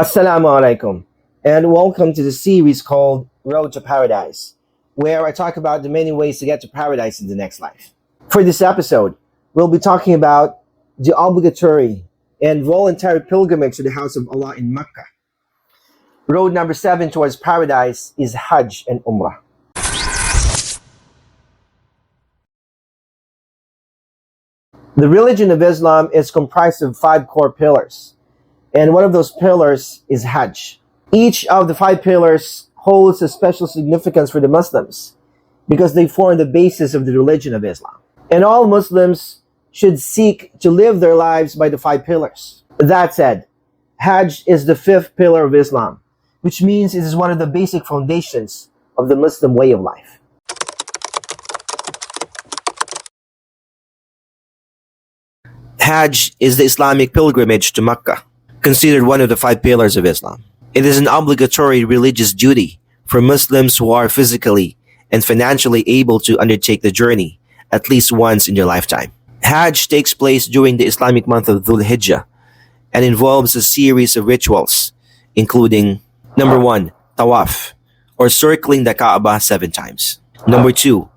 Assalamu alaikum, and welcome to the series called Road to Paradise, where I talk about the many ways to get to paradise in the next life. For this episode, we'll be talking about the obligatory and voluntary pilgrimage to the house of Allah in Mecca. Road number 7 towards paradise is Hajj and Umrah. The religion of Islam is comprised of 5 core pillars, and one of those pillars is Hajj. Each of the 5 pillars holds a special significance for the Muslims because they form the basis of the religion of Islam. And all Muslims should seek to live their lives by the 5 pillars. That said, Hajj is the 5th pillar of Islam, which means it is one of the basic foundations of the Muslim way of life. Hajj is the Islamic pilgrimage to Mecca, considered one of the 5 pillars of Islam. It is an obligatory religious duty for Muslims who are physically and financially able to undertake the journey at least once in their lifetime. Hajj takes place during the Islamic month of Dhul Hijjah and involves a series of rituals, including number 1, tawaf, or circling the Kaaba 7 times. Number 2,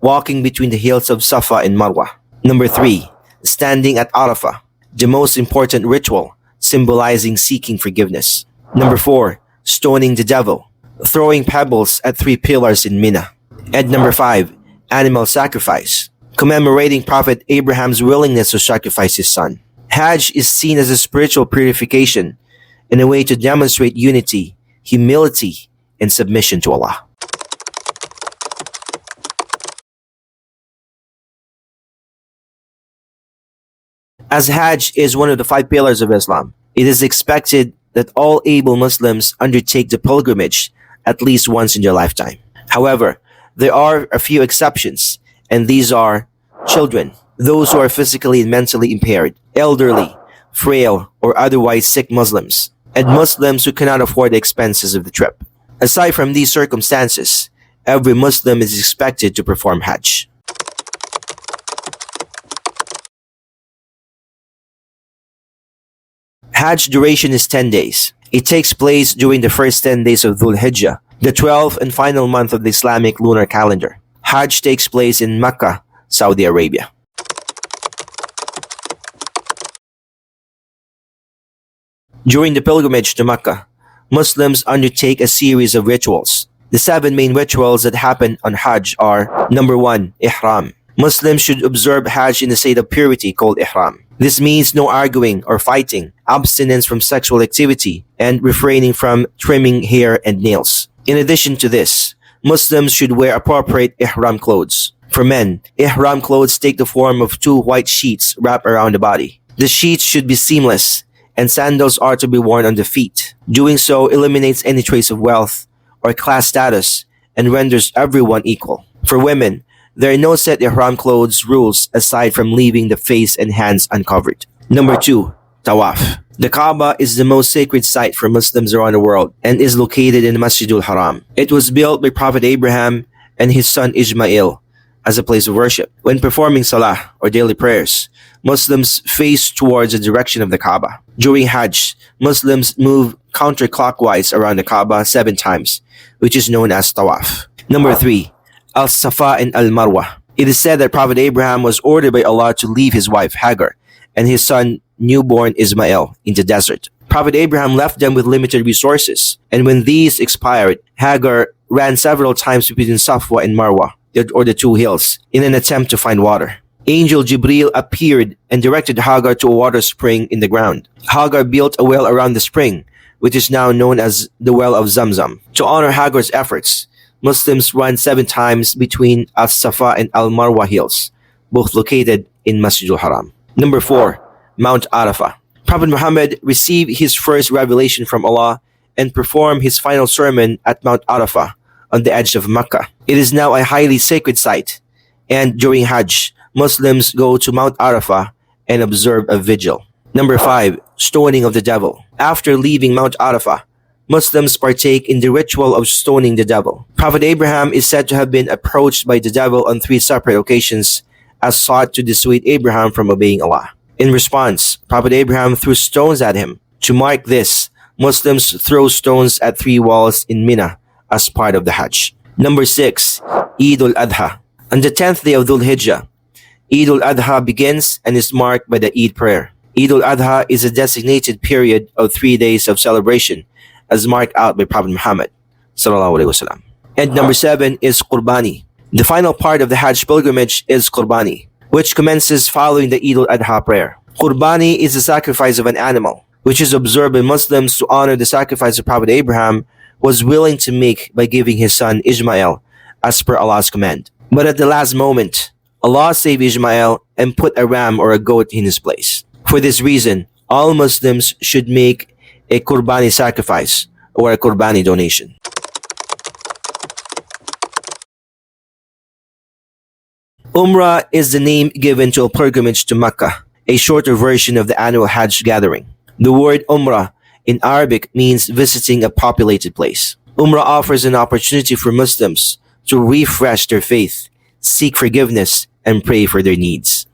walking between the hills of Safa and Marwa. Number 3, standing at Arafah, the most important ritual symbolizing seeking forgiveness. Number 4, stoning the devil, throwing pebbles at 3 pillars in Mina. And number 5, animal sacrifice, commemorating Prophet Abraham's willingness to sacrifice his son. Hajj is seen as a spiritual purification and a way to demonstrate unity, humility, and submission to Allah. As Hajj is one of the 5 pillars of Islam, it is expected that all able Muslims undertake the pilgrimage at least once in their lifetime. However, there are a few exceptions, and these are children, those who are physically and mentally impaired, elderly, frail, or otherwise sick Muslims, and Muslims who cannot afford the expenses of the trip. Aside from these circumstances, every Muslim is expected to perform Hajj. Hajj duration is 10 days. It takes place during the first 10 days of Dhul Hijjah, the 12th and final month of the Islamic lunar calendar. Hajj takes place in Mecca, Saudi Arabia. During the pilgrimage to Mecca, Muslims undertake a series of rituals. The 7 main rituals that happen on Hajj are: number 1, Ihram. Muslims should observe Hajj in a state of purity called Ihram. This means no arguing or fighting, abstinence from sexual activity, and refraining from trimming hair and nails. In addition to this, Muslims should wear appropriate Ihram clothes. For men, Ihram clothes take the form of 2 white sheets wrapped around the body. The sheets should be seamless, and sandals are to be worn on the feet. Doing so eliminates any trace of wealth or class status and renders everyone equal. For women, there are no set Ihram clothes rules aside from leaving the face and hands uncovered. Number 2, Tawaf. The Kaaba is the most sacred site for Muslims around the world and is located in Masjidul Haram. It was built by Prophet Abraham and his son Ismail as a place of worship. When performing Salah or daily prayers, Muslims face towards the direction of the Kaaba. During Hajj, Muslims move counterclockwise around the Kaaba 7 times, which is known as Tawaf. Number 3, Al-Safa and Al-Marwa. It is said that Prophet Abraham was ordered by Allah to leave his wife Hagar and his son newborn Ismail in the desert. Prophet Abraham left them with limited resources, and when these expired, Hagar ran several times between Safa and Marwa, or the 2 hills, in an attempt to find water. Angel Jibril appeared and directed Hagar to a water spring in the ground. Hagar built a well around the spring, which is now known as the Well of Zamzam. To honor Hagar's efforts, Muslims run 7 times between Al-Safa and Al-Marwa hills, both located in Masjidul Haram. Number 4, Mount Arafah. Prophet Muhammad received his first revelation from Allah and performed his final sermon at Mount Arafah on the edge of Mecca. It is now a highly sacred site, and during Hajj, Muslims go to Mount Arafah and observe a vigil. Number 5, Stoning of the Devil. After leaving Mount Arafah, Muslims partake in the ritual of stoning the devil. Prophet Abraham is said to have been approached by the devil on 3 separate occasions as sought to dissuade Abraham from obeying Allah. In response, Prophet Abraham threw stones at him. To mark this, Muslims throw stones at three walls in Mina as part of the Hajj. Number 6. Eid al-Adha. On the 10th day of Dhul Hijjah, Eid al-Adha begins and is marked by the Eid prayer. Eid al-Adha is a designated period of 3 days of celebration as marked out by Prophet Muhammad sallallahu alaihi wasallam. And number 7 is Qurbani. The final part of the Hajj pilgrimage is Qurbani, which commences following the Eid al-Adha prayer. Qurbani is the sacrifice of an animal, which is observed by Muslims to honor the sacrifice of Prophet Abraham was willing to make by giving his son Ishmael as per Allah's command. But at the last moment, Allah saved Ishmael and put a ram or a goat in his place. For this reason, all Muslims should make a Qurbani sacrifice or a Qurbani donation. Umrah is the name given to a pilgrimage to Mecca, a shorter version of the annual Hajj gathering. The word Umrah in Arabic means visiting a populated place. Umrah offers an opportunity for Muslims to refresh their faith, seek forgiveness, and pray for their needs.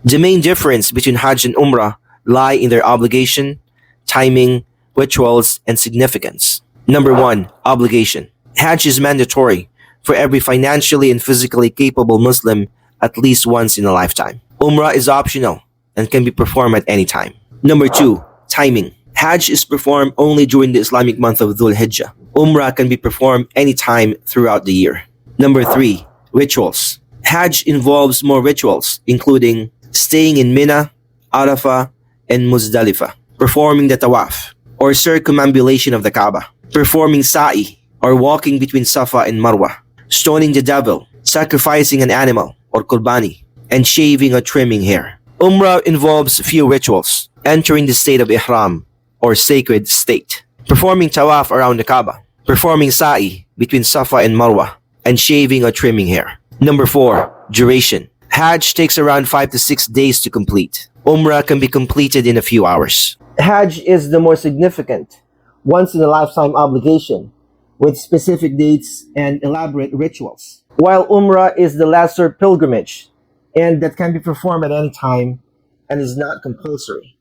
The main difference between Hajj and Umrah lie in their obligation, timing, rituals, and significance. Number 1. Obligation. Hajj is mandatory for every financially and physically capable Muslim at least once in a lifetime. Umrah is optional and can be performed at any time. Number 2. Timing. Hajj is performed only during the Islamic month of Dhul Hijjah. Umrah can be performed anytime throughout the year. Number 3. Rituals. Hajj involves more rituals, including staying in Mina, Arafah, and Muzdalifah, performing the tawaf, or circumambulation of the Kaaba, performing sa'i, or walking between Safa and Marwa, stoning the devil, sacrificing an animal, or qurbani, and shaving or trimming hair. Umrah involves few rituals, entering the state of ihram, or sacred state, performing tawaf around the Kaaba, performing sa'i between Safa and Marwa, and shaving or trimming hair. Number 4. Duration. Hajj takes around 5 to 6 days to complete. Umrah can be completed in a few hours. Hajj is the more significant, once-in-a-lifetime obligation, with specific dates and elaborate rituals, while Umrah is the lesser pilgrimage, and that can be performed at any time and is not compulsory.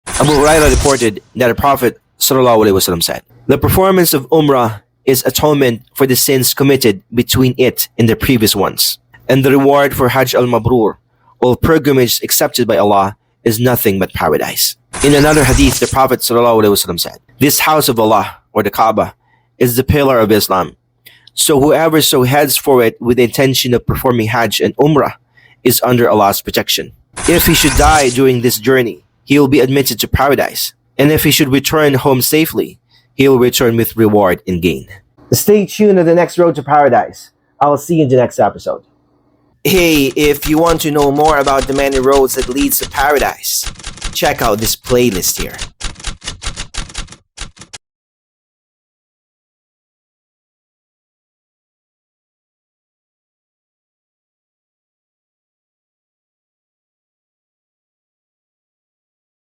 Abu Hurairah reported that the Prophet ﷺ said, "The performance of Umrah is atonement for the sins committed between it and the previous ones, and the reward for Hajj al-Mabrur, or pilgrimage accepted by Allah, is nothing but paradise." In another hadith, the Prophet ﷺ said, "This house of Allah, or the Kaaba, is the pillar of Islam. So whoever so heads for it with the intention of performing Hajj and Umrah is under Allah's protection. If he should die during this journey, he will be admitted to paradise. And if he should return home safely, he will return with reward and gain." Stay tuned to the next road to paradise. I will see you in the next episode. Hey, if you want to know more about the many roads that leads to paradise, check out this playlist here.